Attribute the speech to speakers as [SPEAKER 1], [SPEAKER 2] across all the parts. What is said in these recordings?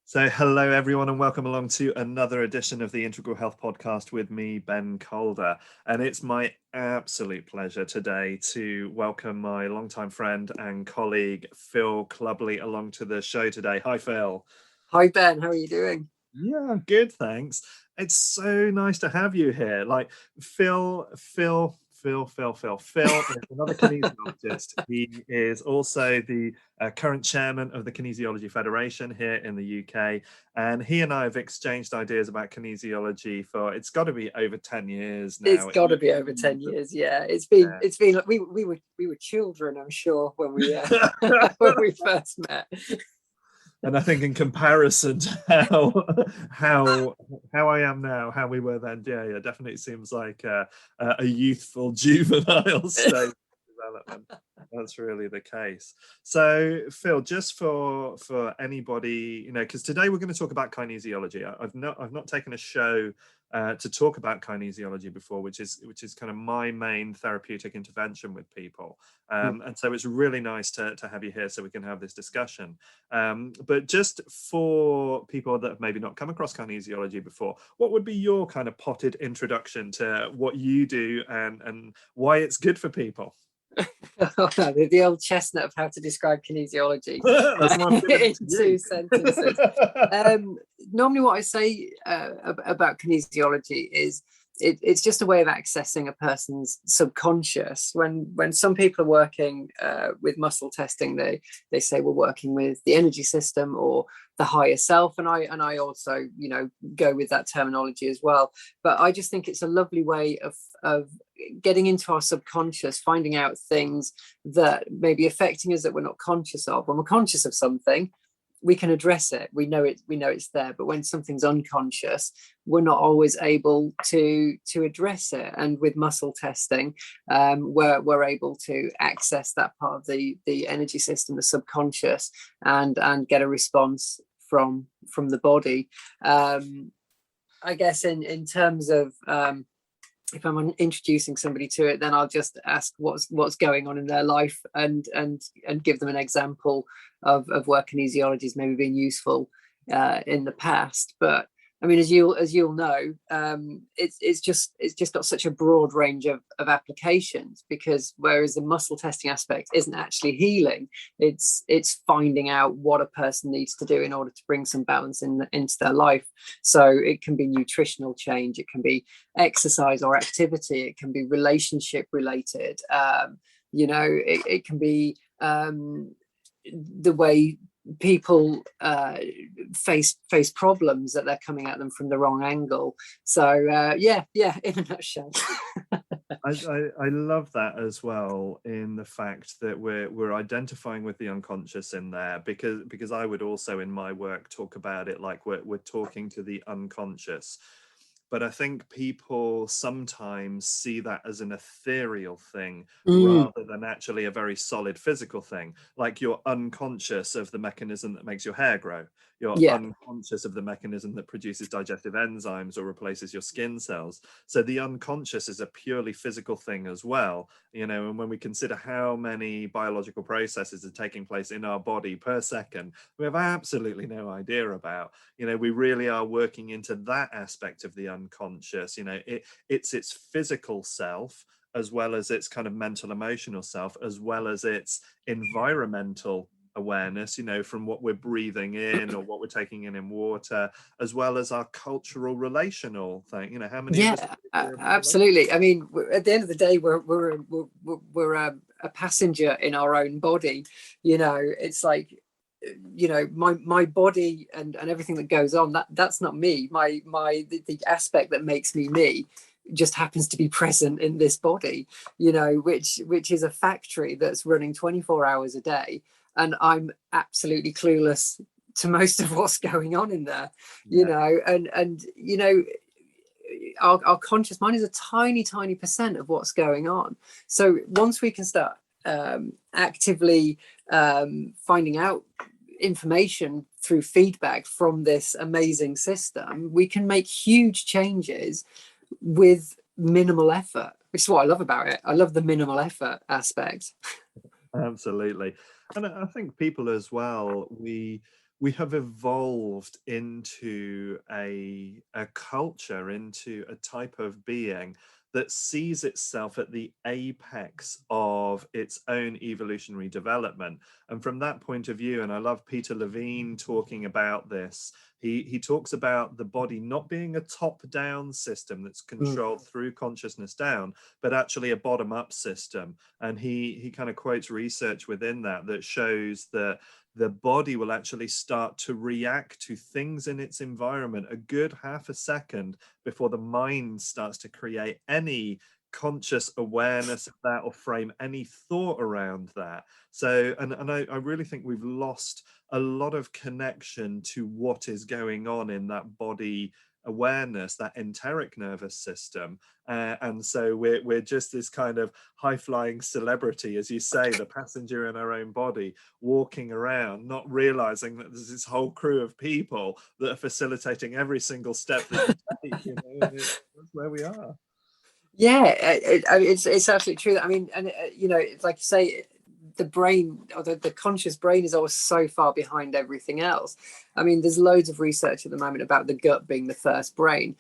[SPEAKER 1] So hello everyone and welcome along to another edition of the Integral Health Podcast with me, Ben Calder. And it's my absolute pleasure today to welcome my longtime friend and colleague, Phil Clubley, along to the show today. Hi, Phil.
[SPEAKER 2] Hi, Ben. How are you doing?
[SPEAKER 1] Yeah, good, thanks. It's so nice to have you here. Like Phil is another kinesiologist. He is also the current chairman of the Kinesiology Federation here in the UK. And he and I have exchanged ideas about kinesiology for, it's got to be over 10 years now.
[SPEAKER 2] It's got to be over 10 years. Yeah, it's been like we were children, I'm sure, when we when we first met.
[SPEAKER 1] And I think in comparison to how I am now, how we were then, yeah, definitely seems like a youthful, juvenile stage of development. That's really the case. So, Phil, just for anybody, because today we're going to talk about kinesiology. I've not taken a show to talk about kinesiology before, which is kind of my main therapeutic intervention with people. And so it's really nice to have you here so we can have this discussion. But just for people that have maybe not come across kinesiology before, what would be your kind of potted introduction to what you do and why it's good for people?
[SPEAKER 2] The old chestnut of how to describe kinesiology in 2 sentences. Normally what I say about kinesiology is it's just a way of accessing a person's subconscious. When some people are working with muscle testing, they say we're working with the energy system or the higher self, and I also go with that terminology as well. But I just think it's a lovely way of getting into our subconscious, finding out things that may be affecting us that we're not conscious of. When we're conscious of something, we can address it. We know it's there. But when something's unconscious, we're not always able to address it. And with muscle testing, we're able to access that part of the energy system, the subconscious, and get a response from the body. I guess in terms of if I'm introducing somebody to it, then I'll just ask what's going on in their life and give them an example of where kinesiology has maybe been useful in the past. But I mean, as you'll know, it's just got such a broad range of applications, because whereas the muscle testing aspect isn't actually healing, it's finding out what a person needs to do in order to bring some balance into their life. So it can be nutritional change, it can be exercise or activity, it can be relationship related. It can be the way people face problems that they're coming at them from the wrong angle. So in a nutshell.
[SPEAKER 1] I love that as well, in the fact that we're identifying with the unconscious in there, because I would also in my work talk about it like we're talking to the unconscious. But I think people sometimes see that as an ethereal thing rather than actually a very solid physical thing. Like you're unconscious of the mechanism that makes your hair grow. You're unconscious of the mechanism that produces digestive enzymes or replaces your skin cells. So the unconscious is a purely physical thing as well. And when we consider how many biological processes are taking place in our body per second, we have absolutely no idea about. We really are working into that aspect of the unconscious. It's its physical self, as well as its kind of mental emotional self, as well as its environmental awareness, from what we're breathing in or what we're taking in water, as well as our cultural relational thing. How many
[SPEAKER 2] absolutely. I mean, at the end of the day, we're a passenger in our own body. It's like, my body and everything that goes on, that's not me. The aspect that makes me just happens to be present in this body, which is a factory that's running 24 hours a day, and I'm absolutely clueless to most of what's going on in there. Our conscious mind is a tiny percent of what's going on. So once we can start actively finding out information through feedback from this amazing system, we can make huge changes with minimal effort, which is what I love about it. I love the minimal effort aspect.
[SPEAKER 1] Absolutely. And I think people as well, we we have evolved into a culture, into a type of being that sees itself at the apex of its own evolutionary development. And from that point of view, and I love Peter Levine talking about this, he talks about the body not being a top-down system that's controlled through consciousness down, but actually a bottom-up system. And he kind of quotes research within that shows that the body will actually start to react to things in its environment a good half a second before the mind starts to create any conscious awareness of that or frame any thought around that. So, and I really think we've lost a lot of connection to what is going on in that body awareness, that enteric nervous system. And so we're just this kind of high-flying celebrity, as you say, the passenger in our own body, walking around, not realizing that there's this whole crew of people that are facilitating every single step that you take, you know, and that's where we are.
[SPEAKER 2] Yeah, it's absolutely true. I mean, and you know, it's like you say, the brain, or the conscious brain, is always so far behind everything else. I mean, there's loads of research at the moment about the gut being the first brain,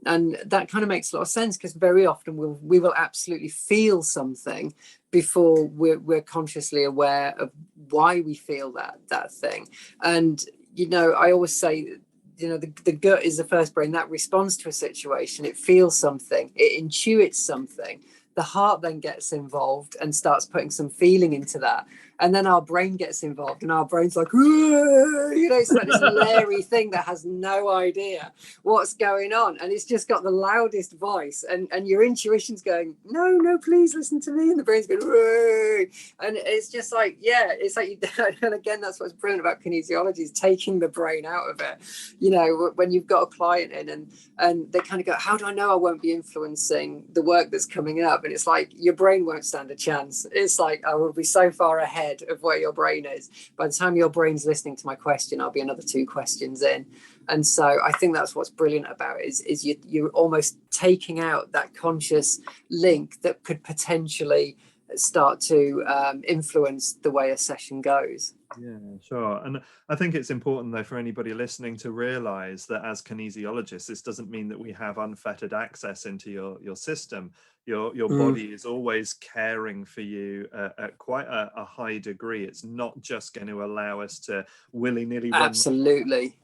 [SPEAKER 2] and that kind of makes a lot of sense, because very often we will absolutely feel something before we're consciously aware of why we feel that thing. And you know, I always say, you know, the gut is the first brain that responds to a situation. It feels something, it intuits something. The heart then gets involved and starts putting some feeling into that. And then our brain gets involved, and our brain's like, you know, it's like this Larry thing that has no idea what's going on. And it's just got the loudest voice. And your intuition's going, no, please listen to me. And the brain's going, Whoa! And it's just like, yeah, it's like, and again, that's what's brilliant about kinesiology, is taking the brain out of it. You know, when you've got a client in and they kind of go, how do I know I won't be influencing the work that's coming up? And it's like, your brain won't stand a chance. It's like, I will be so far ahead of where your brain is. By the time your brain's listening to my question, I'll be another 2 questions in. And so I think that's what's brilliant about it, is you're almost taking out that conscious link that could potentially start to influence the way a session goes.
[SPEAKER 1] Yeah, sure. And I think it's important, though, for anybody listening to realize that as kinesiologists, this doesn't mean that we have unfettered access into your system. Your body is always caring for you at quite a high degree. It's not just going to allow us to willy-nilly run.
[SPEAKER 2] Absolutely.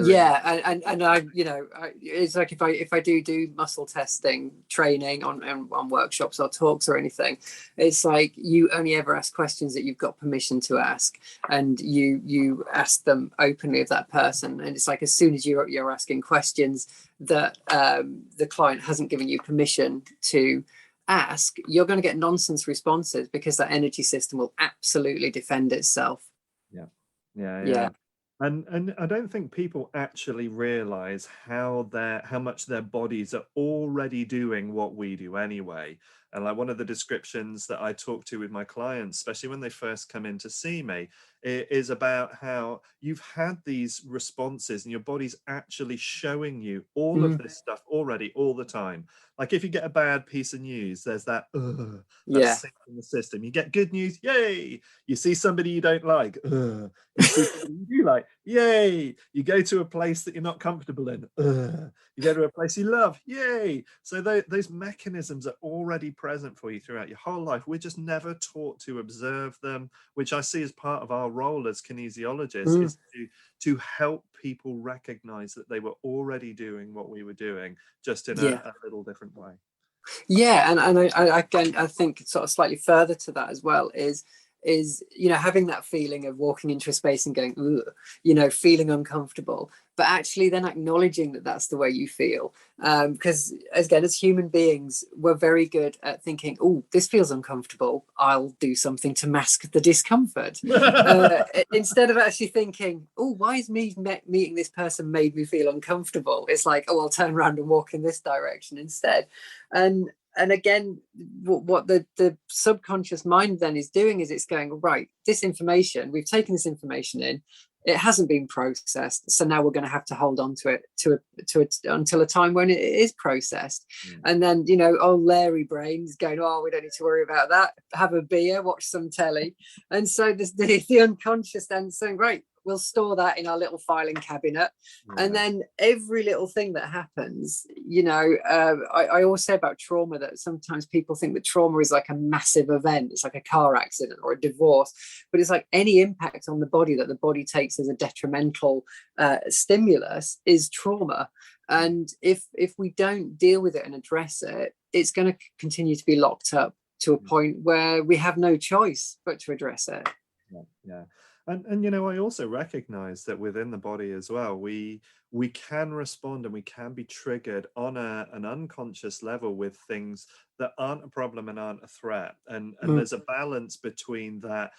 [SPEAKER 2] Yeah, and I, you know, it's like if I do muscle testing training on workshops or talks or anything, it's like you only ever ask questions that you've got permission to ask, and you ask them openly of that person. And it's like, as soon as you're asking questions that the client hasn't given you permission to ask, you're going to get nonsense responses, because that energy system will absolutely defend itself.
[SPEAKER 1] Yeah. And I don't think people actually realize how much their bodies are already doing what we do anyway. And like, one of the descriptions that I talk to with my clients, especially when they first come in to see me, is about how you've had these responses and your body's actually showing you all of this stuff already all the time. Like, if you get a bad piece of news, there's that sync in the system. You get good news, yay! You see somebody you don't like, you see somebody you do like, yay! You go to a place that you're not comfortable in, you go to a place you love, yay! So those mechanisms are already present for you throughout your whole life. We're just never taught to observe them, which I see as part of our role as kinesiologists, is to help people recognize that they were already doing what we were doing, just in a little different way.
[SPEAKER 2] Yeah, and I think sort of slightly further to that as well is, you know, having that feeling of walking into a space and going, ugh, you know, feeling uncomfortable, but actually then acknowledging that that's the way you feel. Because again, as human beings, we're very good at thinking, oh, this feels uncomfortable, I'll do something to mask the discomfort. Instead of actually thinking, oh, why is me meeting this person made me feel uncomfortable? It's like, oh, I'll turn around and walk in this direction instead. And again, what the subconscious mind then is doing is it's going, right, this information, we've taken this information in, it hasn't been processed, so now we're going to have to hold on to it until a time when it is processed. And then, you know, old Larry brain's going, oh, we don't need to worry about that, have a beer, watch some telly. And so the unconscious then saying, right, we'll store that in our little filing cabinet.
[SPEAKER 1] Yeah.
[SPEAKER 2] And then every little thing that happens, I always say about trauma that sometimes people think that trauma is like a massive event. It's like a car accident or a divorce, but it's like any impact on the body that the body takes as a detrimental stimulus is trauma. And if we don't deal with it and address it, it's going to continue to be locked up to a point where we have no choice but to address it.
[SPEAKER 1] Yeah. And I also recognize that within the body as well, we can respond and we can be triggered on an unconscious level with things that aren't a problem and aren't a threat. And there's a balance between that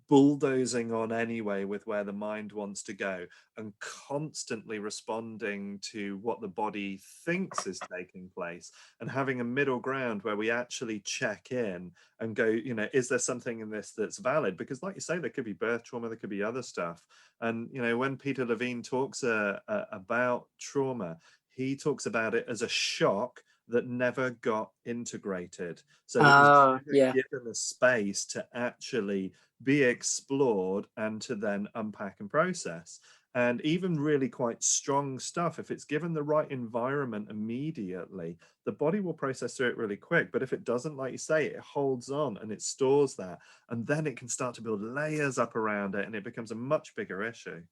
[SPEAKER 1] bulldozing on anyway with where the mind wants to go and constantly responding to what the body thinks is taking place, and having a middle ground where we actually check in and go, is there something in this that's valid? Because like you say, there could be birth trauma, there could be other stuff. And when Peter Levine talks about trauma, he talks about it as a shock that never got integrated. So it was given a space to actually be explored and to then unpack and process. And even really quite strong stuff, if it's given the right environment immediately, the body will process through it really quick. But if it doesn't, like you say, it holds on and it stores that. And then it can start to build layers up around it and it becomes a much bigger issue.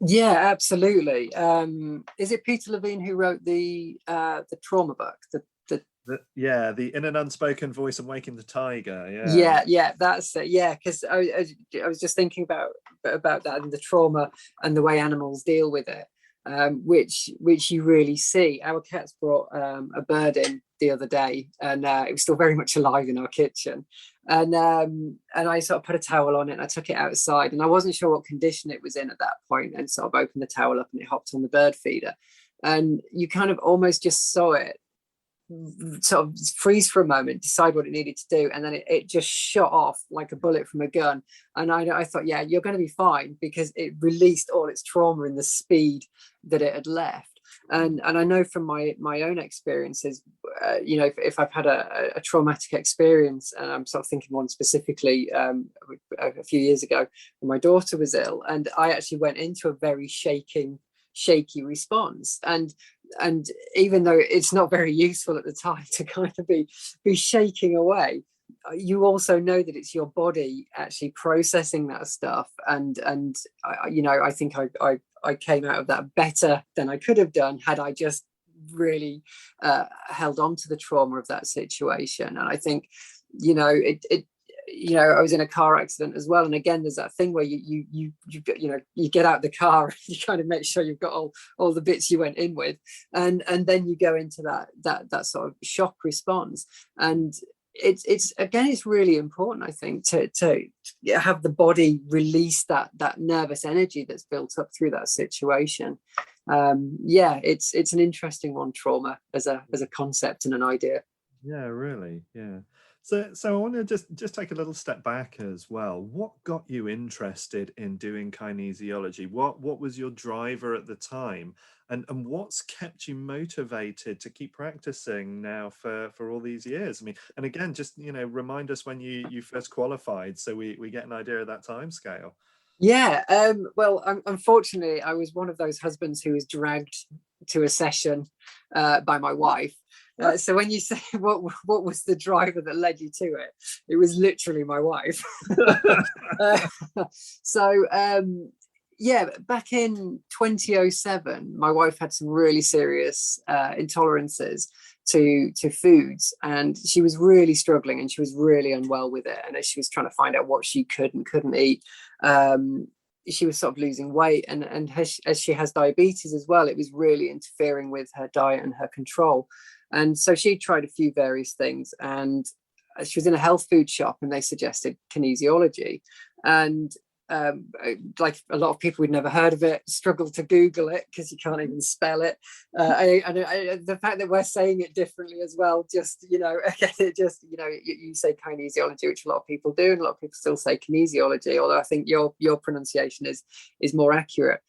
[SPEAKER 2] Yeah, absolutely. Is it Peter Levine who wrote the trauma book?
[SPEAKER 1] The In an Unspoken Voice and Waking the Tiger.
[SPEAKER 2] Yeah, that's it. Yeah, because I was just thinking about that and the trauma and the way animals deal with it, which you really see. Our cats brought a bird in the other day, and it was still very much alive in our kitchen. And I sort of put a towel on it and I took it outside, and I wasn't sure what condition it was in at that point, and sort of opened the towel up and it hopped on the bird feeder, and you kind of almost just saw it sort of freeze for a moment, decide what it needed to do, and then it just shot off like a bullet from a gun. And I thought, yeah, you're going to be fine, because it released all its trauma in the speed that it had left. And I know from my own experiences, if I've had a traumatic experience, and I'm sort of thinking one specifically a few years ago when my daughter was ill, and I actually went into a very shaky response, and even though it's not very useful at the time to kind of be shaking away, you also know that it's your body actually processing that stuff, and I think I came out of that better than I could have done had I just really held on to the trauma of that situation. And I think I was in a car accident as well, and again there's that thing where you get out the car, you kind of make sure you've got all the bits you went in with, and then you go into that sort of shock response. And it's really important, I think, to have the body release that nervous energy that's built up through that situation. It's an interesting one, trauma as a concept and an idea.
[SPEAKER 1] Yeah, really. Yeah. So I want to just take a little step back as well. What got you interested in doing kinesiology? What was your driver at the time? And what's kept you motivated to keep practicing now for all these years? I mean, and again, just remind us when you first qualified, so we get an idea of that time scale.
[SPEAKER 2] Yeah, well, unfortunately, I was one of those husbands who was dragged to a session by my wife. So when you say what was the driver that led you to it, it was literally my wife. Back in 2007, my wife had some really serious intolerances to foods, and she was really struggling, and she was really unwell with it. And as she was trying to find out what she could and couldn't eat, she was sort of losing weight, and as she has diabetes as well, it was really interfering with her diet and her control. And so she tried a few various things, and she was in a health food shop, and they suggested kinesiology. And like a lot of people who'd never heard of it, struggled to Google it because you can't even spell it. The fact that we're saying it differently as well, just again, you say kinesiology, which a lot of people do, and a lot of people still say kinesiology, although I think your pronunciation is more accurate.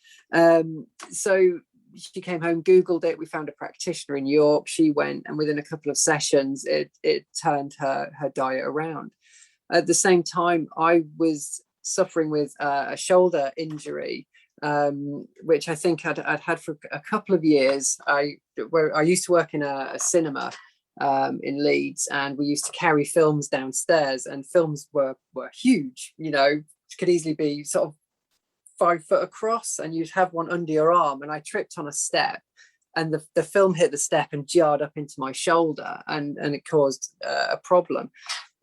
[SPEAKER 2] So she came home, Googled it. We found a practitioner in York. She went, and within a couple of sessions, it turned her diet around. At the same time, I was suffering with a shoulder injury, which I think I'd had for a couple of years. I used to work in a cinema in Leeds, and we used to carry films downstairs, and films were huge, you know, could easily be sort of 5 foot across, and you'd have one under your arm. And I tripped on a step, and the film hit the step and jarred up into my shoulder, and it caused a problem.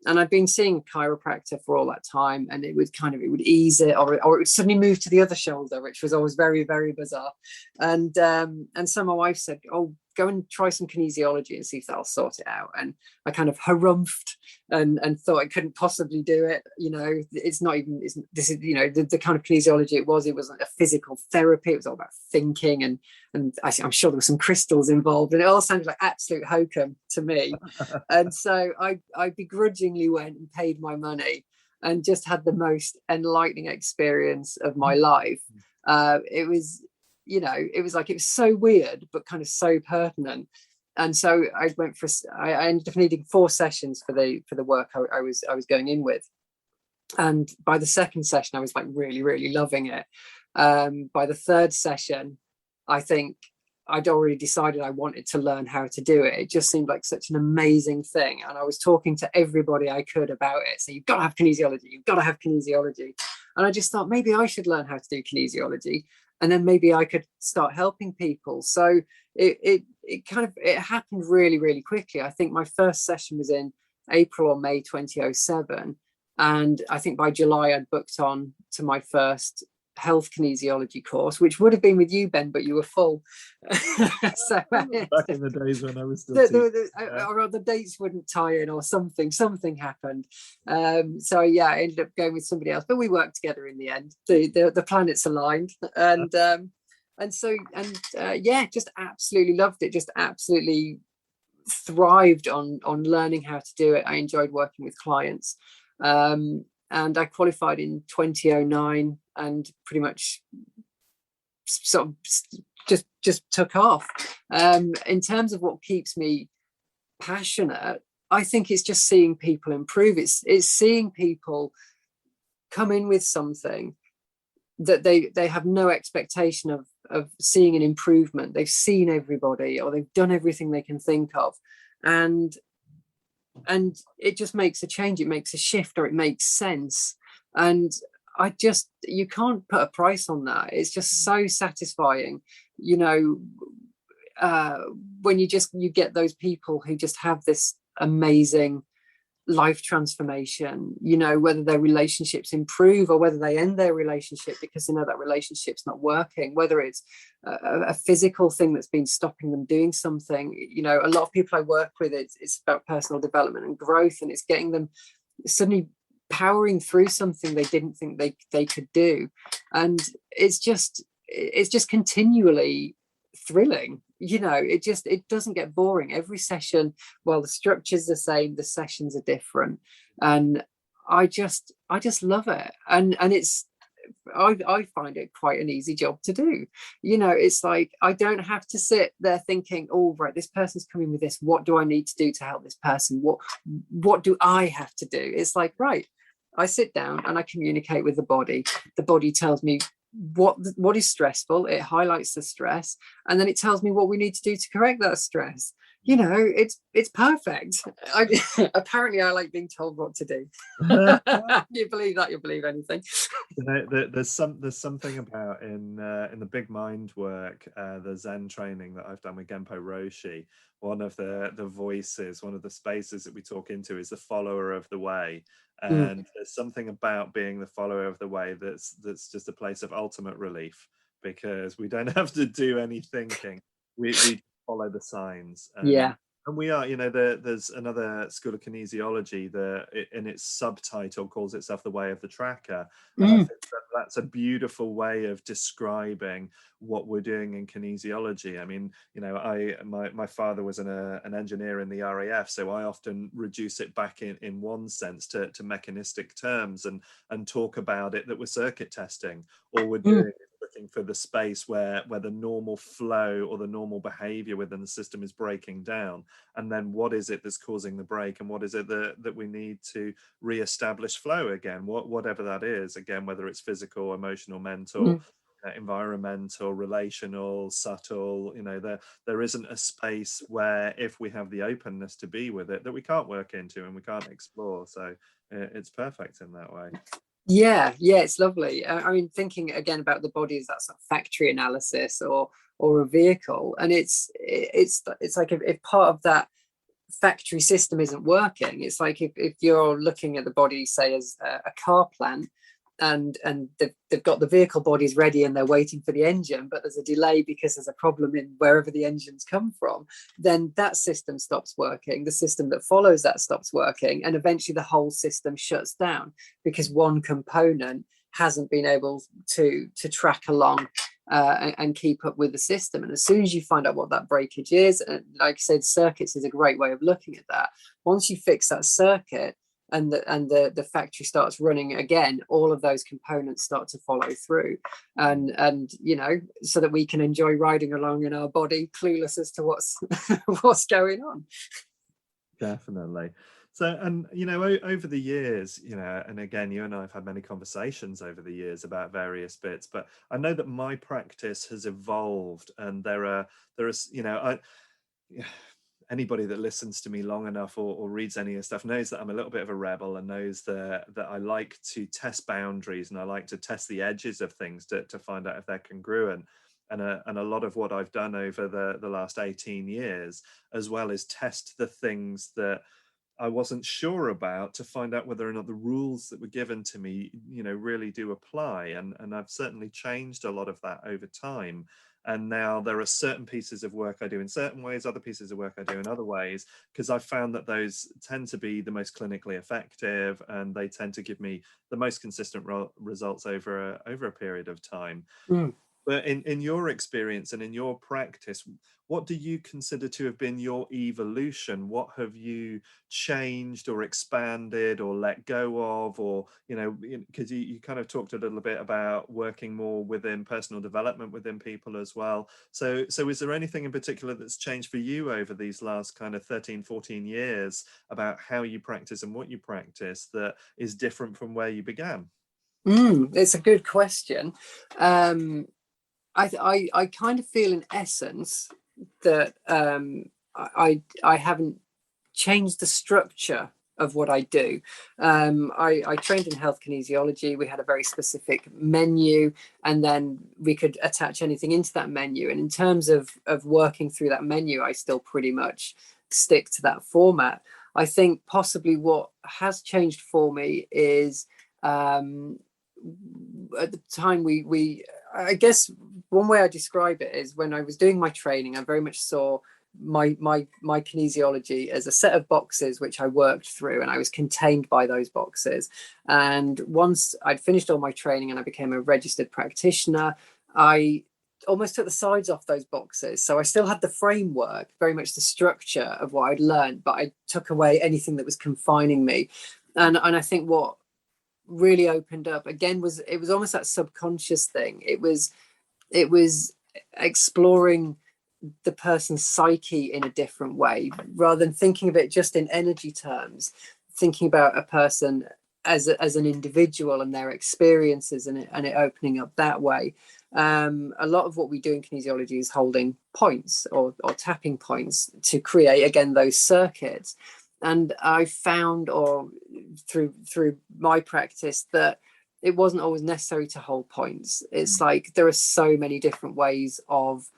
[SPEAKER 2] And I'd been seeing a chiropractor for all that time, and it would ease it, or it would suddenly move to the other shoulder, which was always very, very bizarre. And so my wife said, "Oh, go and try some kinesiology and see if that'll sort it out." And I kind of harumphed and thought I couldn't possibly do it. You know, this is, you know, the kind of kinesiology it wasn't a physical therapy. It was all about thinking, and I'm sure there were some crystals involved, and it all sounded like absolute hokum to me. And so I begrudgingly went and paid my money, and just had the most enlightening experience of my life. It was, you know, it was so weird, but kind of so pertinent. And so I ended up needing 4 sessions for the work I was going in with. And by the second session, I was like really, really loving it. By the third session, I think I'd already decided I wanted to learn how to do it. It just seemed like such an amazing thing. And I was talking to everybody I could about it. So you've got to have kinesiology, you've got to have kinesiology. And I just thought maybe I should learn how to do kinesiology, and then maybe I could start helping people. So it happened really, really quickly. I think my first session was in April or May 2007. And I think by July I'd booked on to my first health kinesiology course, which would have been with you, Ben, but you were full. So
[SPEAKER 1] back in the days when I was still
[SPEAKER 2] the dates wouldn't tie in, or something happened. So yeah, I ended up going with somebody else, but we worked together in the end. The planets aligned, and just absolutely loved it. Just absolutely thrived on learning how to do it. I enjoyed working with clients. And I qualified in 2009, and pretty much sort of just took off. In terms of what keeps me passionate, I think it's just seeing people improve. It's seeing people come in with something that they have no expectation of seeing an improvement. They've seen everybody, or they've done everything they can think of, and it just makes a change, it makes a shift, or it makes sense. And you can't put a price on that. It's just so satisfying, you know, when you get those people who just have this amazing life transformation, you know, whether their relationships improve or whether they end their relationship because they know that relationship's not working, whether it's a physical thing that's been stopping them doing something. You know, a lot of people I work with, it's about personal development and growth, and it's getting them suddenly powering through something they didn't think they could do. And it's just continually thrilling. You know, it doesn't get boring. Every session, while the structure's the same, the sessions are different, and I just love it. And it's I find it quite an easy job to do. You know, it's like I don't have to sit there thinking, oh right, this person's coming with this, what do I need to do to help this person, what do I have to do? It's like, right, I sit down and I communicate with the body tells me what is stressful, it highlights the stress, and then it tells me what we need to do to correct that stress. You know, it's perfect. Apparently I like being told what to do. You believe that, you'll believe anything.
[SPEAKER 1] There's something about in the big mind work, the Zen training that I've done with Genpo Roshi, one of the voices, one of the spaces that we talk into is the follower of the way. And there's something about being the follower of the way that's just a place of ultimate relief, because we don't have to do any thinking. We follow the signs. And we are, you know, there's another school of kinesiology that in its subtitle calls itself the way of the tracker. And I think that's a beautiful way of describing what we're doing in kinesiology. I mean, you know, my father was an engineer in the RAF, so I often reduce it back in one sense to mechanistic terms and talk about it that we're circuit testing. All we're doing is looking for the space where the normal flow or the normal behavior within the system is breaking down, and then what is it that's causing the break, and what is it that we need to re-establish flow again, whatever that is, again, whether it's physical, emotional, mental. environmental, relational, subtle. There isn't a space where, if we have the openness to be with it, that we can't work into and we can't explore. So it's perfect in that way.
[SPEAKER 2] Yeah, it's lovely. I mean, thinking again about the body as that sort of factory analysis or a vehicle, and it's like if part of that factory system isn't working, it's like if you're looking at the body, say, as a car plant, and they've got the vehicle bodies ready and they're waiting for the engine, but there's a delay because there's a problem in wherever the engines come from, then that system stops working, the system that follows that stops working, and eventually the whole system shuts down because one component hasn't been able to track along and keep up with the system. And as soon as you find out what that breakage is, and like I said, circuits is a great way of looking at that. Once you fix that circuit and the factory starts running again, all of those components start to follow through, and so that we can enjoy riding along in our body clueless as to what's going on.
[SPEAKER 1] Definitely. So, and over the years, and again, you and I have had many conversations over the years about various bits, but I know that my practice has evolved, and there is, anybody that listens to me long enough or reads any of the stuff knows that I'm a little bit of a rebel, and knows that I like to test boundaries, and I like to test the edges of things to find out if they're congruent. And a lot of what I've done over the last 18 years as well is test the things that I wasn't sure about, to find out whether or not the rules that were given to me, really do apply. And I've certainly changed a lot of that over time. And now there are certain pieces of work I do in certain ways, other pieces of work I do in other ways, because I've found that those tend to be the most clinically effective, and they tend to give me the most consistent results over a period of time.
[SPEAKER 2] Mm.
[SPEAKER 1] But in your experience and in your practice, what do you consider to have been your evolution? What have you changed or expanded or let go of? Or, because you kind of talked a little bit about working more within personal development within people as well. So is there anything in particular that's changed for you over these last kind of 13, 14 years about how you practice and what you practice that is different from where you began?
[SPEAKER 2] It's a good question. I kind of feel, in essence, that I haven't changed the structure of what I do. I trained in health kinesiology. We had a very specific menu, and then we could attach anything into that menu. And in terms of working through that menu, I still pretty much stick to that format. I think possibly what has changed for me is at the time I guess one way I describe it is, when I was doing my training, I very much saw my kinesiology as a set of boxes which I worked through, and I was contained by those boxes. And once I'd finished all my training and I became a registered practitioner, I almost took the sides off those boxes. So I still had the framework, very much the structure of what I'd learned, but I took away anything that was confining me. And I think what really opened up again was, it was almost that subconscious thing. It was exploring the person's psyche in a different way, rather than thinking of it just in energy terms, thinking about a person as an individual and their experiences, and it opening up that way. A lot of what we do in kinesiology is holding points or tapping points to create, again, those circuits. And I found, or through my practice, that it wasn't always necessary to hold points. It's like there are so many different ways of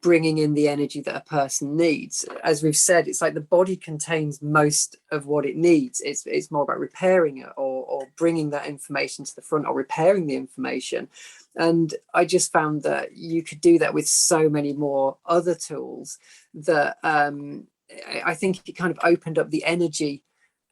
[SPEAKER 2] bringing in the energy that a person needs. As we've said, it's like the body contains most of what it needs. It's more about repairing it, or bringing that information to the front, or repairing the information. And I just found that you could do that with so many more other tools, that I think it kind of opened up the energy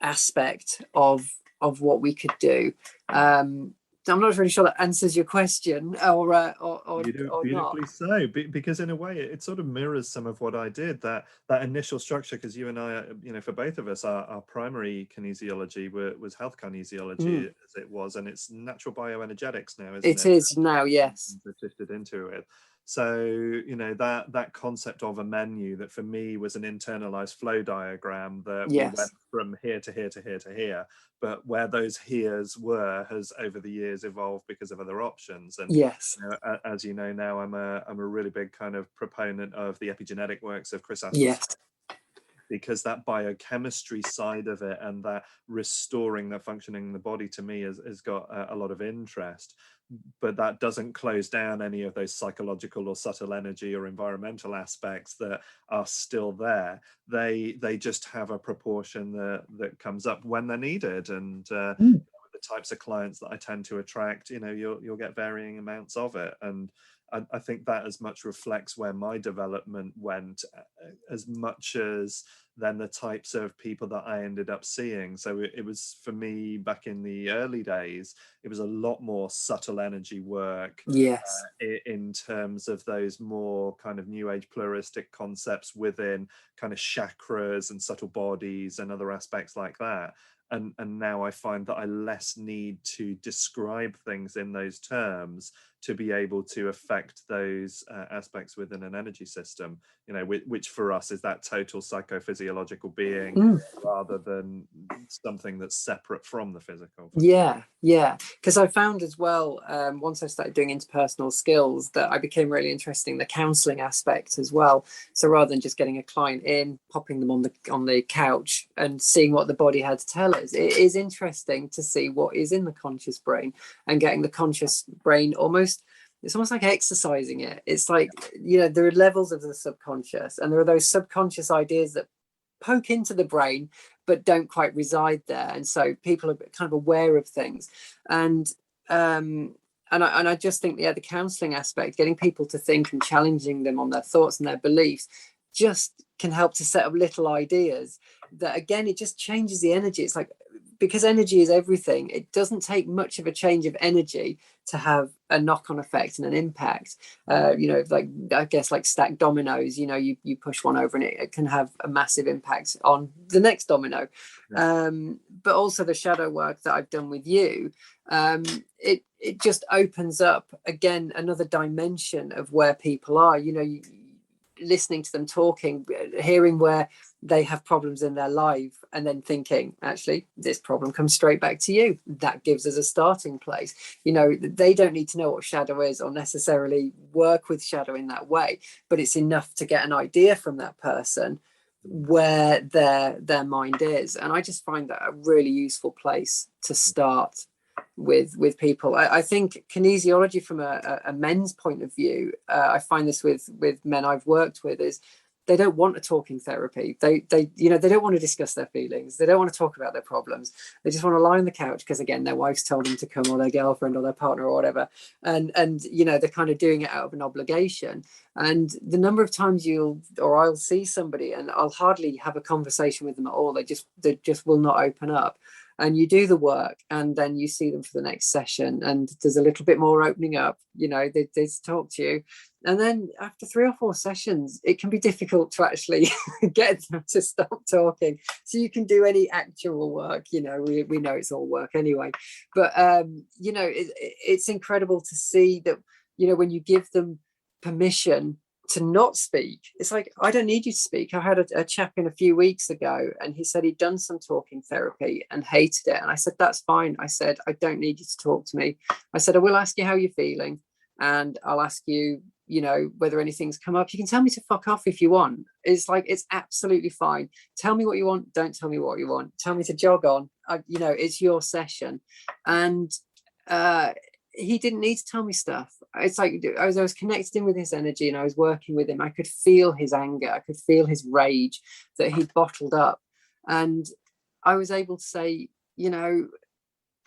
[SPEAKER 2] aspect of what we could do. I'm not really sure that answers your question, or
[SPEAKER 1] Beautifully
[SPEAKER 2] not.
[SPEAKER 1] so, because in a way it sort of mirrors some of what I did, that initial structure, because you and I, for both of us, our primary kinesiology was health kinesiology, as it was, and it's natural bioenergetics now, isn't it?
[SPEAKER 2] It is now, yes.
[SPEAKER 1] Shifted into it. So, you know, that concept of a menu that for me was an internalized flow diagram, that we went
[SPEAKER 2] Yes.
[SPEAKER 1] from here to here to here to here, but where those heres were has over the years evolved because of other options. And
[SPEAKER 2] Yes.
[SPEAKER 1] you know, as you know now, I'm a really big kind of proponent of the epigenetic works of Chris Astle,
[SPEAKER 2] Yes.
[SPEAKER 1] because that biochemistry side of it and that restoring the functioning in the body to me has got a lot of interest. But that doesn't close down any of those psychological or subtle energy or environmental aspects that are still there. They just have a proportion that comes up when they're needed. And the types of clients that I tend to attract, you know, you'll get varying amounts of it. And I think that as much reflects where my development went, as much as then the types of people that I ended up seeing. So it was, for me, back in the early days, it was a lot more subtle energy work.
[SPEAKER 2] Yes.
[SPEAKER 1] In terms of those more kind of new age pluralistic concepts within kind of chakras and subtle bodies and other aspects like that. And now I find that I less need to describe things in those terms to be able to affect those aspects within an energy system, you know, which for us is that total psychophysiological being rather than something that's separate from the physical.
[SPEAKER 2] Yeah, because I found as well, once I started doing interpersonal skills, that I became really interested in the counselling aspect as well. So rather than just getting a client in, popping them on the couch and seeing what the body had to tell us, it is interesting to see what is in the conscious brain, and getting the conscious brain it's almost like exercising it. It's like, you know, there are levels of the subconscious, and there are those subconscious ideas that poke into the brain but don't quite reside there, and so people are kind of aware of things. And I just think, yeah, the counselling aspect, getting people to think and challenging them on their thoughts and their beliefs, just can help to set up little ideas that, again, it just changes the energy. It's like, because energy is everything, it doesn't take much of a change of energy to have a knock-on effect and an impact. You know, like, I guess, like stacked dominoes, you know, you push one over and it can have a massive impact on the next domino. But also the shadow work that I've done with you, it just opens up, again, another dimension of where people are. You know, listening to them talking, hearing where they have problems in their life, and then thinking, actually, this problem comes straight back to you. That gives us a starting place. You know, they don't need to know what shadow is or necessarily work with shadow in that way, but it's enough to get an idea from that person where their mind is. And I just find that a really useful place to start with people. I think kinesiology from a men's point of view, I find this with men I've worked with, is they don't want a talking therapy. They you know, they don't want to discuss their feelings. They don't want to talk about their problems. They just want to lie on the couch because, again, their wife's told them to come, or their girlfriend or their partner or whatever. And you know, they're kind of doing it out of an obligation. And the number of times I'll see somebody and I'll hardly have a conversation with them at all. They just will not open up. And you do the work, and then you see them for the next session, and there's a little bit more opening up. You know, they talk to you, and then after 3 or 4 sessions, it can be difficult to actually get them to stop talking. So you can do any actual work. You know, we know it's all work anyway, but you know, it's incredible to see that, you know, when you give them permission to not speak, it's like, I don't need you to speak. I had a chap in a few weeks ago, and he said he'd done some talking therapy and hated it. And I said, that's fine. I said, I don't need you to talk to me. I said, I will ask you how you're feeling, and I'll ask you, you know, whether anything's come up. You can tell me to fuck off if you want. It's like, it's absolutely fine. Tell me what you want. Don't tell me what you want. Tell me to jog on. You know, it's your session. And he didn't need to tell me stuff. It's like, I was connecting with his energy, and I was working with him. I could feel his anger. I could feel his rage that he'd bottled up. And I was able to say, you know,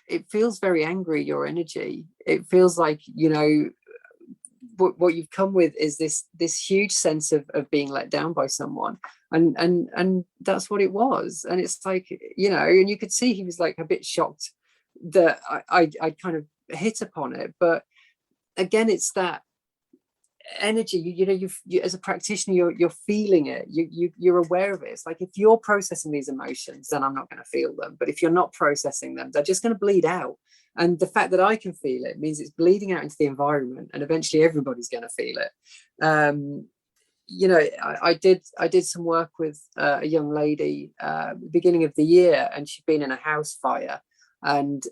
[SPEAKER 2] it feels very angry, your energy. It feels like, you know, what you've come with is this huge sense of being let down by someone. And that's what it was. And it's like, you know, and you could see he was like a bit shocked that I kind of hit upon it. But again, it's that energy, you know, you as a practitioner, you're feeling it, you're aware of it. It's like, if you're processing these emotions, then I'm not going to feel them. But if you're not processing them, they're just going to bleed out. And the fact that I can feel it means it's bleeding out into the environment, and eventually everybody's going to feel it. You know, I did some work with a young lady beginning of the year, and she'd been in a house fire, and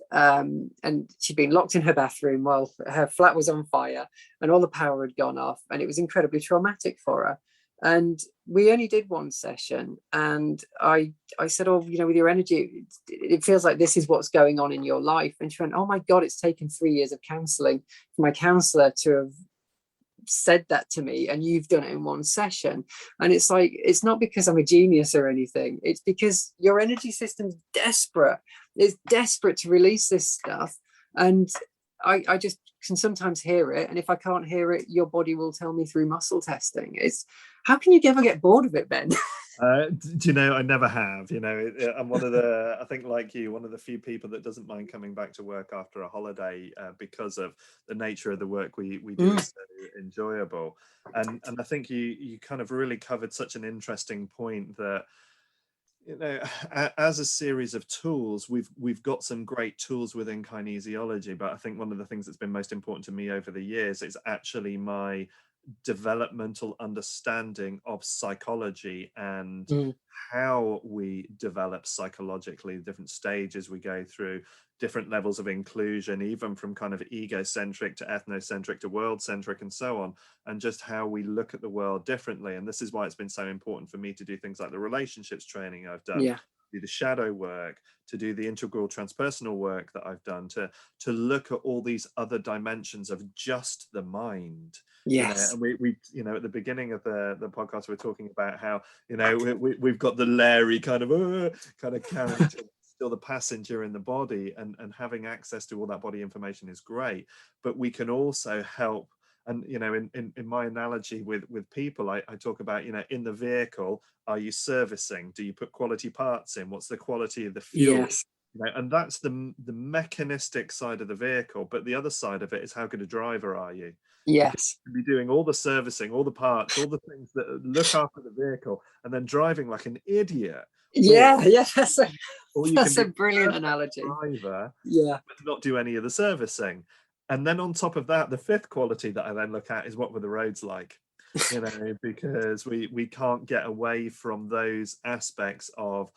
[SPEAKER 2] she'd been locked in her bathroom while her flat was on fire, and all the power had gone off, and it was incredibly traumatic for her. And we only did one session, and I said, oh, you know, with your energy, it feels like this is what's going on in your life. And she went, oh my God, it's taken 3 years of counselling for my counsellor to have said that to me, and you've done it in one session. And it's like, it's not because I'm a genius or anything, it's because your energy system's desperate. It's desperate to release this stuff. And I just can sometimes hear it, and if I can't hear it, your body will tell me through muscle testing. It's, how can you ever get bored of it, Ben?
[SPEAKER 1] Do you know, I never have. You know, I'm one of the, I think like you, one of the few people that doesn't mind coming back to work after a holiday because of the nature of the work we do is so enjoyable. And I think you kind of really covered such an interesting point that, you know, as a series of tools, we've got some great tools within kinesiology, but I think one of the things that's been most important to me over the years is actually my developmental understanding of psychology and how we develop psychologically, different stages we go through, different levels of inclusion, even from kind of egocentric to ethnocentric to world-centric and so on, and just how we look at the world differently. And this is why it's been so important for me to do things like the relationships training I've done, do the shadow work, to do the integral transpersonal work that I've done, to look at all these other dimensions of just the mind.
[SPEAKER 2] Yes.
[SPEAKER 1] You know, and we you know, at the beginning of the podcast, we're talking about how, you know, we've got the Larry kind of character, still the passenger in the body, and having access to all that body information is great, but we can also help. And, you know, in my analogy with people, I talk about, you know, in the vehicle, are you servicing? Do you put quality parts in? What's the quality of the fuel?
[SPEAKER 2] Yes.
[SPEAKER 1] You know, and that's the mechanistic side of the vehicle, but the other side of it is how good a driver are you?
[SPEAKER 2] Yes.
[SPEAKER 1] You can be doing all the servicing, all the parts, all the things that look after the vehicle, and then driving like an idiot.
[SPEAKER 2] Yeah,
[SPEAKER 1] Or you
[SPEAKER 2] that's
[SPEAKER 1] can
[SPEAKER 2] a brilliant analogy.
[SPEAKER 1] Driver,
[SPEAKER 2] but
[SPEAKER 1] not do any of the servicing. And then on top of that, the fifth quality that I then look at is what were the roads like? You know, because we can't get away from those aspects of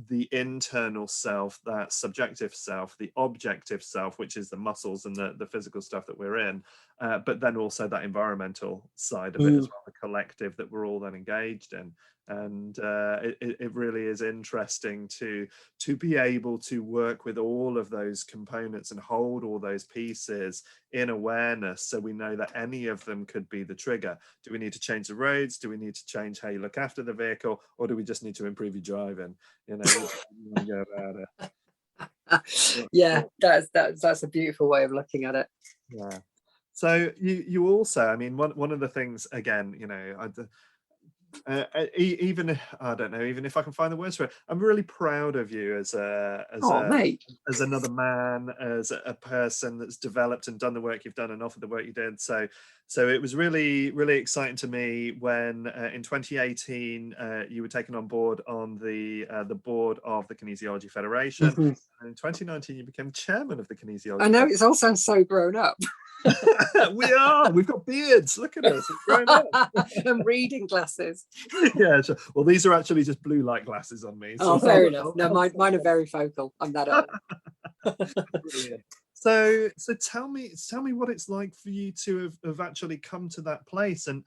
[SPEAKER 1] the internal self, that subjective self, the objective self, which is the muscles and the physical stuff that we're in, but then also that environmental side of it as well, the collective that we're all then engaged in. And it really is interesting to be able to work with all of those components and hold all those pieces in awareness, so we know that any of them could be the trigger. Do we need to change the roads? Do we need to change how you look after the vehicle? Or do we just need to improve your driving? You know, you want to go about it.
[SPEAKER 2] Yeah, that's a beautiful way of looking at it.
[SPEAKER 1] Yeah. So you also, I mean, one of the things, again, you know, even I don't know, even if I can find the words for it, I'm really proud of you as another man, as a person that's developed and done the work you've done and offered the work you did. So it was really exciting to me when in 2018 you were taken on board on the board of the Kinesiology Federation. And in 2019 you became chairman of the Kinesiology
[SPEAKER 2] I know,
[SPEAKER 1] Federation.
[SPEAKER 2] it all sounds so grown up.
[SPEAKER 1] We've got beards, look at us, grown up.
[SPEAKER 2] And reading glasses.
[SPEAKER 1] Yeah, sure. Well, these are actually just blue light glasses on me.
[SPEAKER 2] So fair enough. No, mine are very focal. I'm that old.
[SPEAKER 1] Brilliant. So tell me what it's like for you to have actually come to that place. And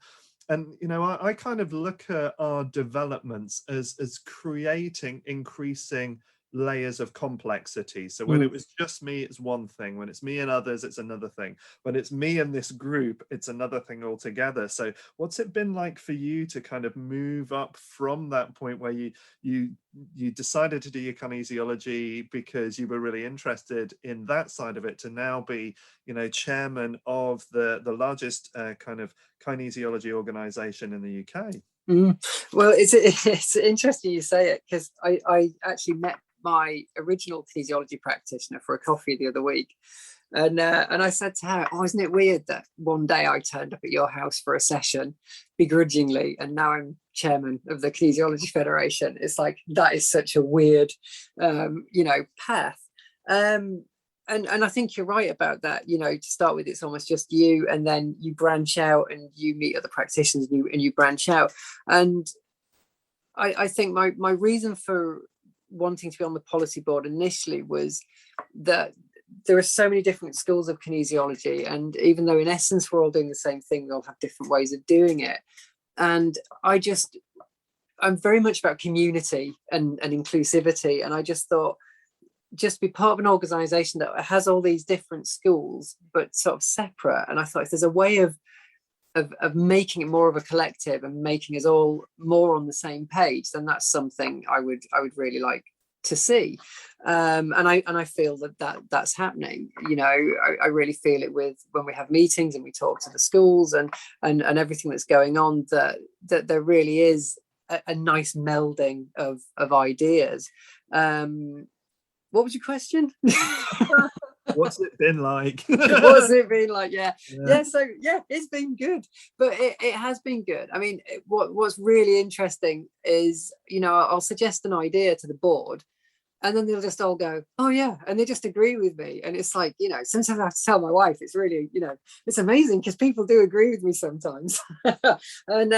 [SPEAKER 1] you know, I kind of look at our developments as creating increasing layers of complexity. So when it was just me, it's one thing. When it's me and others, it's another thing. When it's me and this group, it's another thing altogether. So what's it been like for you to kind of move up from that point where you decided to do your kinesiology because you were really interested in that side of it, to now be, you know, chairman of the largest kind of kinesiology organization in the UK?
[SPEAKER 2] Well, it's interesting you say it, because I actually met my original kinesiology practitioner for a coffee the other week, and I said to her, "Oh, isn't it weird that one day I turned up at your house for a session begrudgingly, and now I'm chairman of the Kinesiology Federation?" It's like, that is such a weird, you know, path. and I think you're right about that. You know, to start with, it's almost just you, and then you branch out and you meet other practitioners, and you branch out. And I think my reason for wanting to be on the policy board initially was that there are so many different schools of kinesiology, and even though in essence we're all doing the same thing, we all have different ways of doing it. And I'm very much about community and inclusivity, and I just thought, just be part of an organization that has all these different schools but sort of separate. And I thought, if there's a way of making it more of a collective and making us all more on the same page, then that's something I would really like to see. And I feel that's happening. You know, I really feel it with when we have meetings and we talk to the schools and everything that's going on, that there really is a nice melding of ideas. What was your question?
[SPEAKER 1] What's it been like?
[SPEAKER 2] What's it been like? Yeah. So yeah, it's been good, but it has been good. I mean, what's really interesting is, you know, I'll suggest an idea to the board, and then they'll just all go, oh yeah, and they just agree with me. And it's like, you know, sometimes I have to tell my wife, it's really, you know, it's amazing because people do agree with me sometimes. And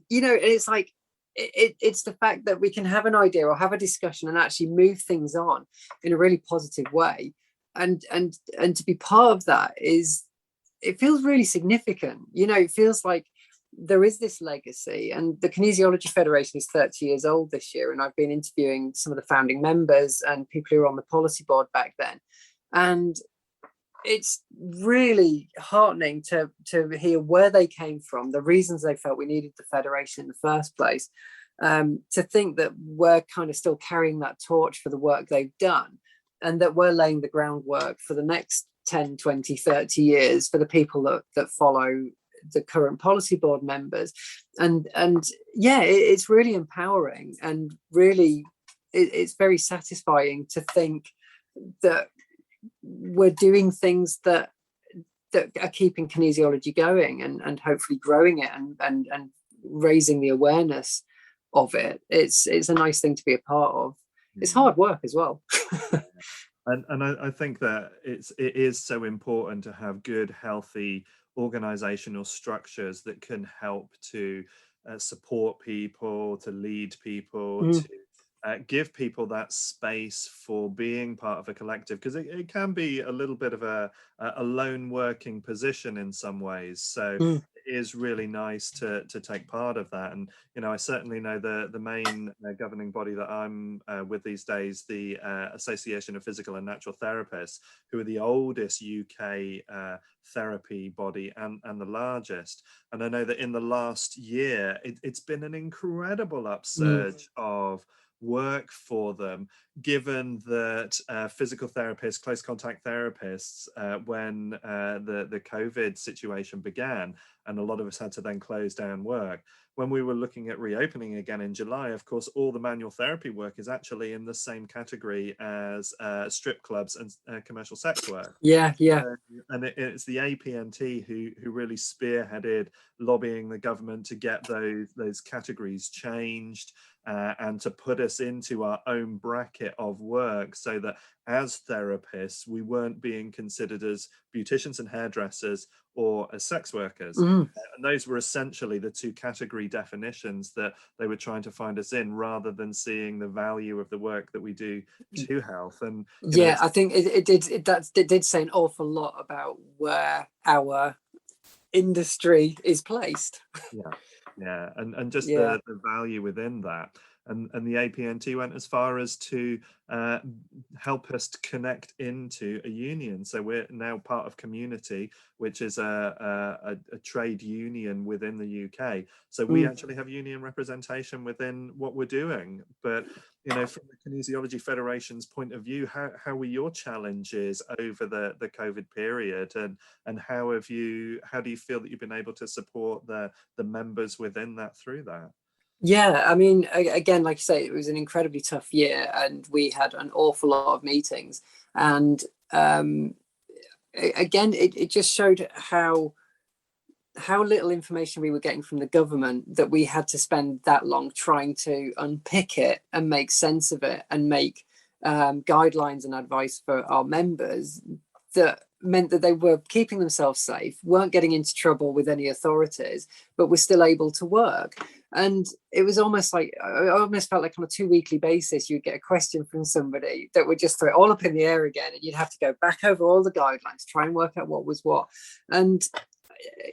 [SPEAKER 2] you know, and it's like, it's the fact that we can have an idea or have a discussion and actually move things on in a really positive way, and to be part of that it feels really significant. You know, it feels like there is this legacy, and the Kinesiology Federation is 30 years old this year, and I've been interviewing some of the founding members and people who were on the policy board back then, and it's really heartening to hear where they came from, the reasons they felt we needed the federation in the first place, to think that we're kind of still carrying that torch for the work they've done, and that we're laying the groundwork for the next 10, 20, 30 years for the people that follow the current policy board members. And yeah, it's really empowering, and really it's very satisfying to think that we're doing things that are keeping kinesiology going, and hopefully growing it and raising the awareness of it. It's a nice thing to be a part of. It's hard work as well.
[SPEAKER 1] And I think that it is so important to have good, healthy organizational structures that can help to support people, to lead people, to give people that space for being part of a collective, because it can be a little bit of a lone working position in some ways. So it is really nice to take part of that. And, you know, I certainly know the main governing body that I'm with these days, the Association of Physical and Natural Therapists, who are the oldest UK therapy body and the largest. And I know that in the last year, it's been an incredible upsurge of work for them, given that physical therapists, close contact therapists, when the COVID situation began, and a lot of us had to then close down work. When we were looking at reopening again in July, of course, all the manual therapy work is actually in the same category as strip clubs and commercial sex work.
[SPEAKER 2] Yeah.
[SPEAKER 1] And it's the APNT who really spearheaded lobbying the government to get those categories changed, and to put us into our own bracket of work, so that as therapists, we weren't being considered as beauticians and hairdressers or as sex workers. And those were essentially the two category definitions that they were trying to find us in, rather than seeing the value of the work that we do to health. And
[SPEAKER 2] yeah, I think it did say an awful lot about where our industry is placed.
[SPEAKER 1] Yeah, and just the value within that. And the APNT went as far as to help us to connect into a union. So we're now part of Community, which is a trade union within the UK. So we actually have union representation within what we're doing. But, you know, from the Kinesiology Federation's point of view, how were your challenges over the COVID period, and how do you feel that you've been able to support the members within that through that?
[SPEAKER 2] Yeah, I mean, again, like you say, it was an incredibly tough year, and we had an awful lot of meetings. And again, it just showed how little information we were getting from the government, that we had to spend that long trying to unpick it and make sense of it, and make guidelines and advice for our members that meant that they were keeping themselves safe, weren't getting into trouble with any authorities, but were still able to work. And it was almost like, I almost felt like on a 2 weekly basis, you'd get a question from somebody that would just throw it all up in the air again. And you'd have to go back over all the guidelines, try and work out what was what. And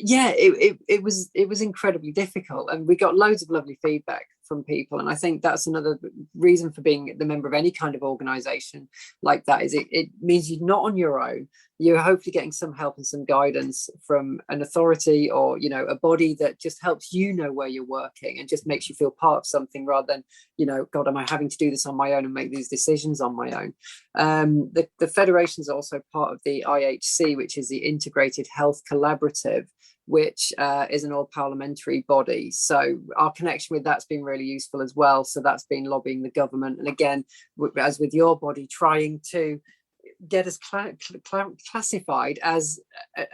[SPEAKER 2] yeah, it was incredibly difficult. And we got loads of lovely feedback from people. And I think that's another reason for being the member of any kind of organization like that, is it means you're not on your own. You're hopefully getting some help and some guidance from an authority, or, you know, a body that just helps you know where you're working and just makes you feel part of something, rather than, you know, God, am I having to do this on my own and make these decisions on my own? The federation is also part of the IHC, which is the Integrated Health Collaborative, which is an all-parliamentary body. So our connection with that's been really useful as well. So that's been lobbying the government, and again, as with your body, trying to get us classified as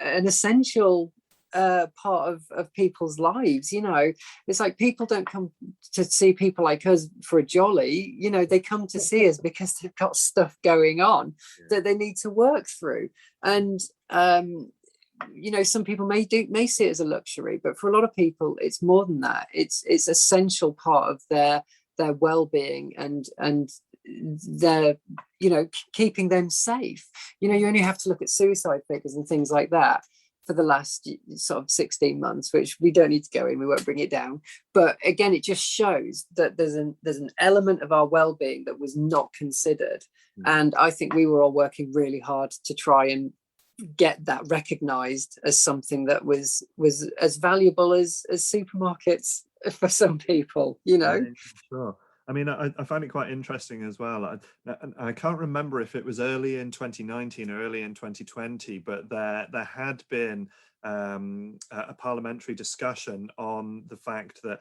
[SPEAKER 2] an essential part of people's lives. You know, it's like people don't come to see people like us for a jolly. You know, they come to see us because they've got stuff going on that they need to work through. And you know, some people may see it as a luxury, but for a lot of people it's more than that. It's essential part of their well-being and their, you know, keeping them safe. You know, you only have to look at suicide figures and things like that for the last sort of 16 months, which we don't need to go in, we won't bring it down. But again, it just shows that there's an element of our well-being that was not considered. And I think we were all working really hard to try and get that recognized as something that was as valuable as supermarkets for some people, you know.
[SPEAKER 1] Yeah, sure. I mean, I find it quite interesting as well. I can't remember if it was early in 2019 or early in 2020, but there had been a parliamentary discussion on the fact that,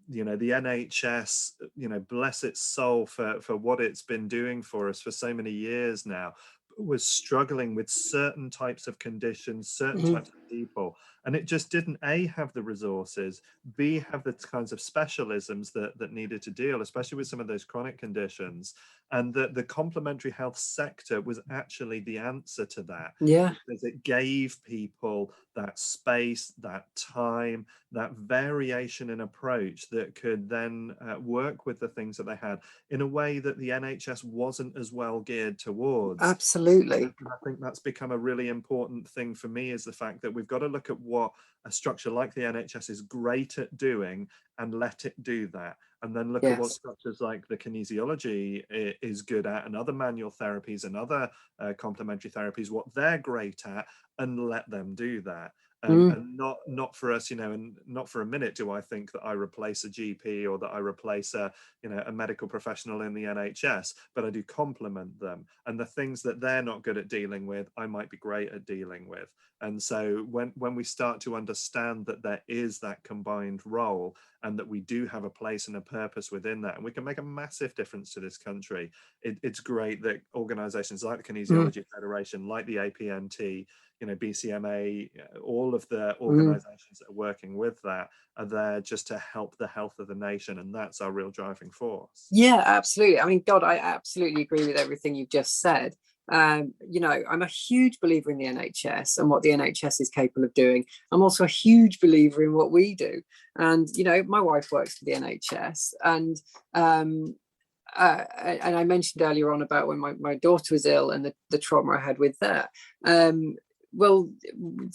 [SPEAKER 1] you know, the NHS, you know, bless its soul for what it's been doing for us for so many years now, was struggling with certain types of conditions, certain types of people, and it just didn't have the resources, B, have the kinds of specialisms that needed to deal, especially with some of those chronic conditions. And that the complementary health sector was actually the answer to that.
[SPEAKER 2] Yeah,
[SPEAKER 1] because it gave people that space, that time, that variation in approach that could then work with the things that they had in a way that the NHS wasn't as well geared towards.
[SPEAKER 2] absolutely.
[SPEAKER 1] And I think that's become a really important thing for me, is the fact that we've got to look at what a structure like the NHS is great at doing and let it do that. And then look at what structures like the kinesiology is good at, and other manual therapies and other complementary therapies, what they're great at, and let them do that. And not for us, you know, and not for a minute do I think that I replace a GP or that I replace a medical professional in the NHS, but I do complement them. And the things that they're not good at dealing with, I might be great at dealing with. And so when we start to understand that there is that combined role, and that we do have a place and a purpose within that, and we can make a massive difference to this country, it's great that organizations like the Kinesiology Federation, like the APNT, you know, BCMA, all of the organizations that are working with that are there just to help the health of the nation. And that's our real driving force.
[SPEAKER 2] Yeah, absolutely. I mean, God, I absolutely agree with everything you've just said. You know, I'm a huge believer in the NHS and what the NHS is capable of doing. I'm also a huge believer in what we do. And, you know, my wife works for the NHS, and I mentioned earlier on about when my daughter was ill and the trauma I had with that. Well,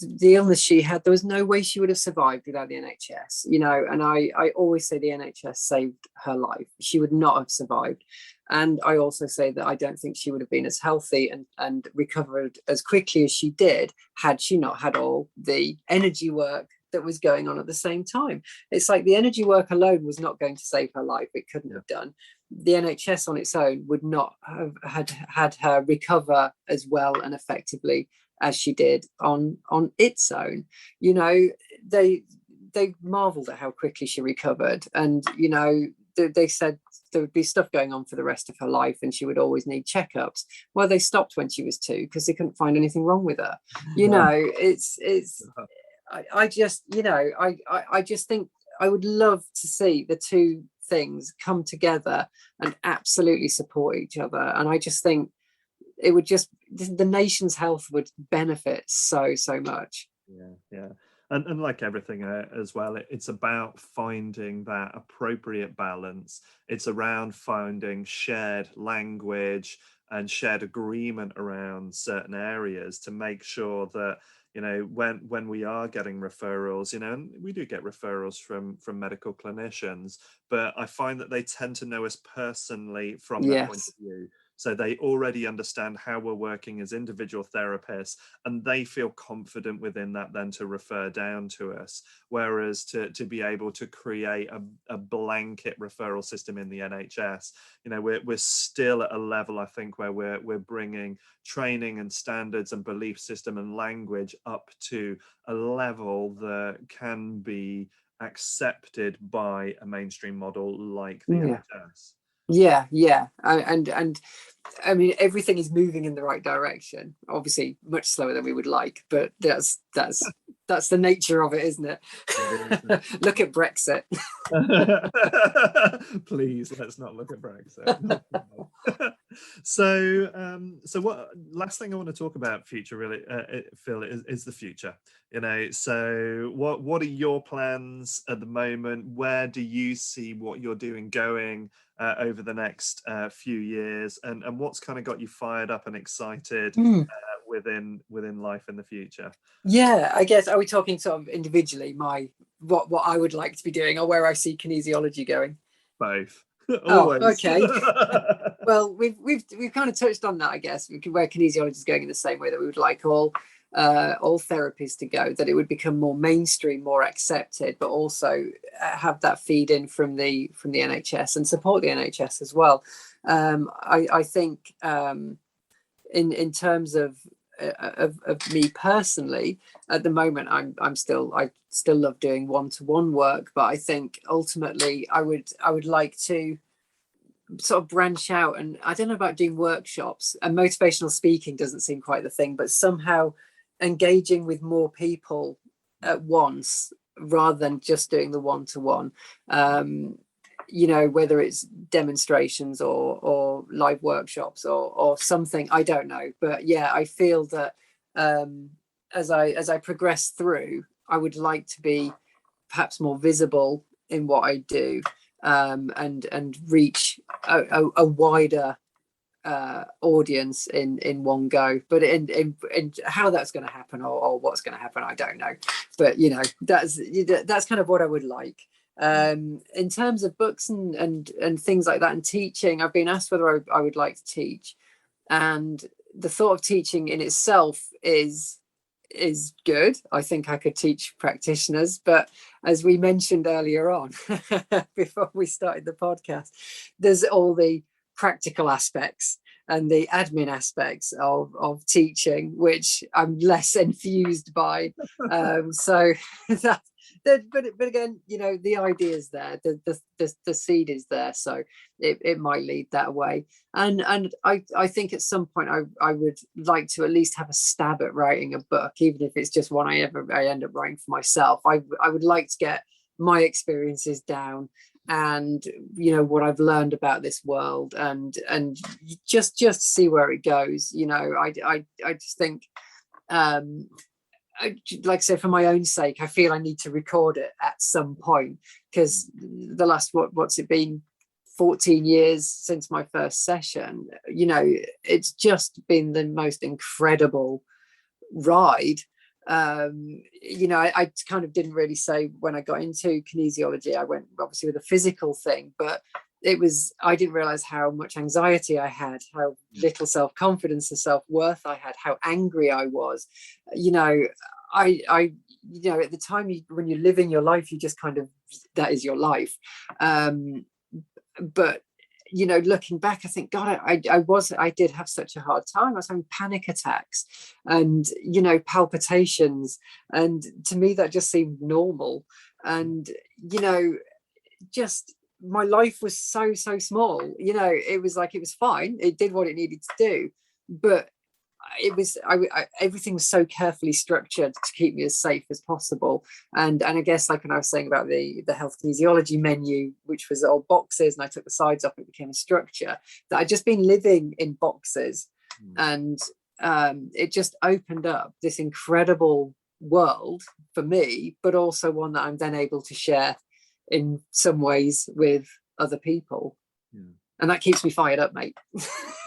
[SPEAKER 2] the illness she had, there was no way she would have survived without the NHS, you know, and I always say the NHS saved her life. She would not have survived. And I also say that I don't think she would have been as healthy and recovered as quickly as she did had she not had all the energy work that was going on at the same time. It's like the energy work alone was not going to save her life. It couldn't have done. The NHS on its own would not have had her recover as well and effectively as she did on its own. You know, they marveled at how quickly she recovered, and you know, they said there would be stuff going on for the rest of her life and she would always need checkups. Well, they stopped when she was 2 because they couldn't find anything wrong with her. You know, it's I just, you know, I just think I would love to see the two things come together and absolutely support each other. And I just think it would just, the nation's health would benefit so much.
[SPEAKER 1] Yeah. And like everything as well, it's about finding that appropriate balance. It's around finding shared language and shared agreement around certain areas to make sure that, you know, when we are getting referrals, you know, and we do get referrals from medical clinicians, but I find that they tend to know us personally from that point of view. So they already understand how we're working as individual therapists, and they feel confident within that then to refer down to us. Whereas to be able to create a blanket referral system in the NHS, you know, we're still at a level, I think, where we're bringing training and standards and belief system and language up to a level that can be accepted by a mainstream model like the NHS.
[SPEAKER 2] And I mean, everything is moving in the right direction, obviously much slower than we would like, but that's the nature of it, isn't it? Look at Brexit.
[SPEAKER 1] Please, let's not look at Brexit. So what last thing I want to talk about future really, Phil, is the future. You know, so what are your plans at the moment? Where do you see what you're doing going over the next few years, and what's kind of got you fired up and excited within life in the future?
[SPEAKER 2] Yeah, I guess, are we talking sort of individually, what I would like to be doing, or where I see kinesiology going?
[SPEAKER 1] Both.
[SPEAKER 2] Always. Oh, okay. Well, we've kind of touched on that, I guess, where kinesiology is going in the same way that we would like all therapies to go, that it would become more mainstream, more accepted, but also have that feed in from the NHS and support the NHS as well. I think in terms of me personally, at the moment, I still love doing one-to-one work, but I think ultimately I would like to sort of branch out, and I don't know about doing workshops, and motivational speaking doesn't seem quite the thing, but somehow engaging with more people at once rather than just doing the one-to-one. You know, whether it's demonstrations or live workshops or something, I don't know, but yeah, I feel that as I progress through, I would like to be perhaps more visible in what I do, and reach a wider audience in one go. But in how that's going to happen or what's going to happen, I don't know, but you know, that's kind of what I would like. In terms of books and things like that and teaching, I've been asked whether I would like to teach, and the thought of teaching in itself is good. I think I could teach practitioners, but as we mentioned earlier on before we started the podcast, there's all the practical aspects and the admin aspects of teaching, which I'm less enthused by. So that, but again, you know, the idea is there, the seed is there, so it might lead that way. And I think at some point I would like to at least have a stab at writing a book, even if it's just one I end up writing for myself. I would like to get my experiences down, and you know, what I've learned about this world, and just see where it goes. You know, I just think, like I said, for my own sake, I feel I need to record it at some point, because the last what's it been, 14 years since my first session. You know, it's just been the most incredible ride. You know, I kind of didn't really say when I got into kinesiology, I went obviously with a physical thing, but I didn't realize how much anxiety I had, how little self-confidence and self-worth I had, how angry I was. You know, I you know, at the time when you're living your life, you just kind of, that is your life. But you know, looking back, I think, God, I did have such a hard time. I was having panic attacks and, you know, palpitations. And to me, that just seemed normal. And, you know, just my life was so small. You know, it was like, it was fine. It did what it needed to do. But everything was so carefully structured to keep me as safe as possible. And I guess, like when I was saying about the health kinesiology menu, which was all boxes, and I took the sides off, it became a structure, that I'd just been living in boxes. And it just opened up this incredible world for me, but also one that I'm then able to share in some ways with other people. And that keeps me fired up, mate.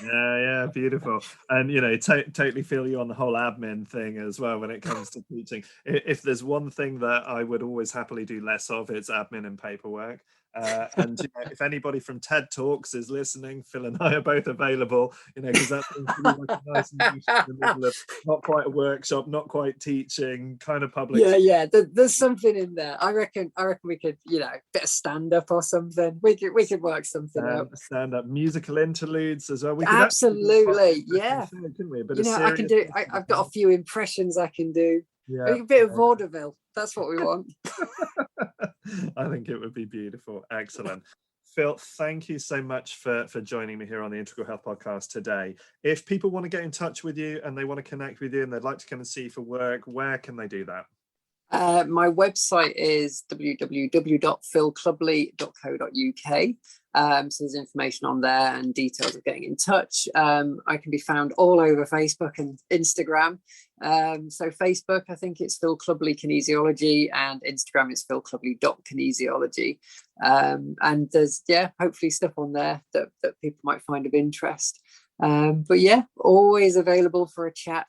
[SPEAKER 1] Yeah, beautiful. And, you know, totally feel you on the whole admin thing as well when it comes to teaching. If there's one thing that I would always happily do less of, it's admin and paperwork. And you know, if anybody from TED Talks is listening, Phil and I are both available, you know, because that seems to be like a nice niche in the middle of not quite a workshop, not quite teaching, kind of public.
[SPEAKER 2] Yeah. There's something in there. I reckon we could, you know, bit of stand up or something. We could work something out.
[SPEAKER 1] Stand up, musical interludes as well. We could
[SPEAKER 2] absolutely, yeah.
[SPEAKER 1] Show, couldn't we? But
[SPEAKER 2] you know, I can do. I've got a few impressions I can do. Yeah, a bit of vaudeville. That's what we want.
[SPEAKER 1] I think it would be beautiful. Excellent. Phil, thank you so much for joining me here on the Integral Health Podcast today. If people want to get in touch with you and they want to connect with you and they'd like to come and see you for work, where can they do that?
[SPEAKER 2] My website is www.philclubley.co.uk. So there's information on there and details of getting in touch. I can be found all over Facebook and Instagram. So Facebook, I think it's Phil Clubley Kinesiology, and Instagram is philclubley.kinesiology. And there's, hopefully stuff on there that people might find of interest. But yeah, always available for a chat.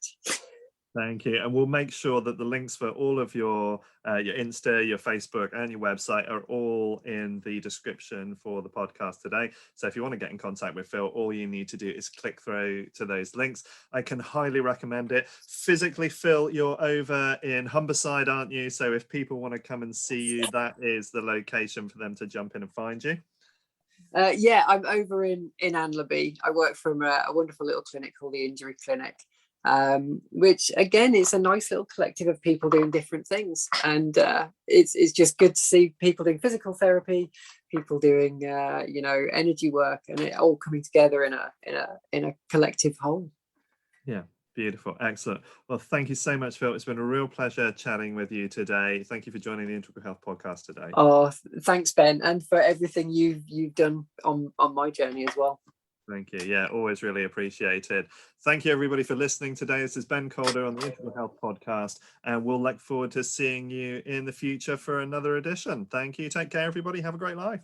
[SPEAKER 1] Thank you. And we'll make sure that the links for all of your Insta, your Facebook and your website are all in the description for the podcast today. So if you want to get in contact with Phil, all you need to do is click through to those links. I can highly recommend it. Physically, Phil, you're over in Humberside, aren't you? So if people want to come and see you, that is the location for them to jump in and find you.
[SPEAKER 2] Yeah, I'm over in Anlaby. I work from a wonderful little clinic called the Injury Clinic. Which again is a nice little collective of people doing different things, and it's just good to see people doing physical therapy, people doing energy work, and it all coming together in a collective whole.
[SPEAKER 1] Yeah, beautiful, excellent. Well, thank you so much, Phil. It's been a real pleasure chatting with you today. Thank you for joining the Integral Health Podcast today.
[SPEAKER 2] Oh, thanks, Ben, and for everything you've done on my journey as well.
[SPEAKER 1] Thank you. Yeah, always really appreciated. Thank you, everybody, for listening today. This is Ben Calder on the Integral Health Podcast, and we'll look forward to seeing you in the future for another edition. Thank you. Take care, everybody. Have a great life.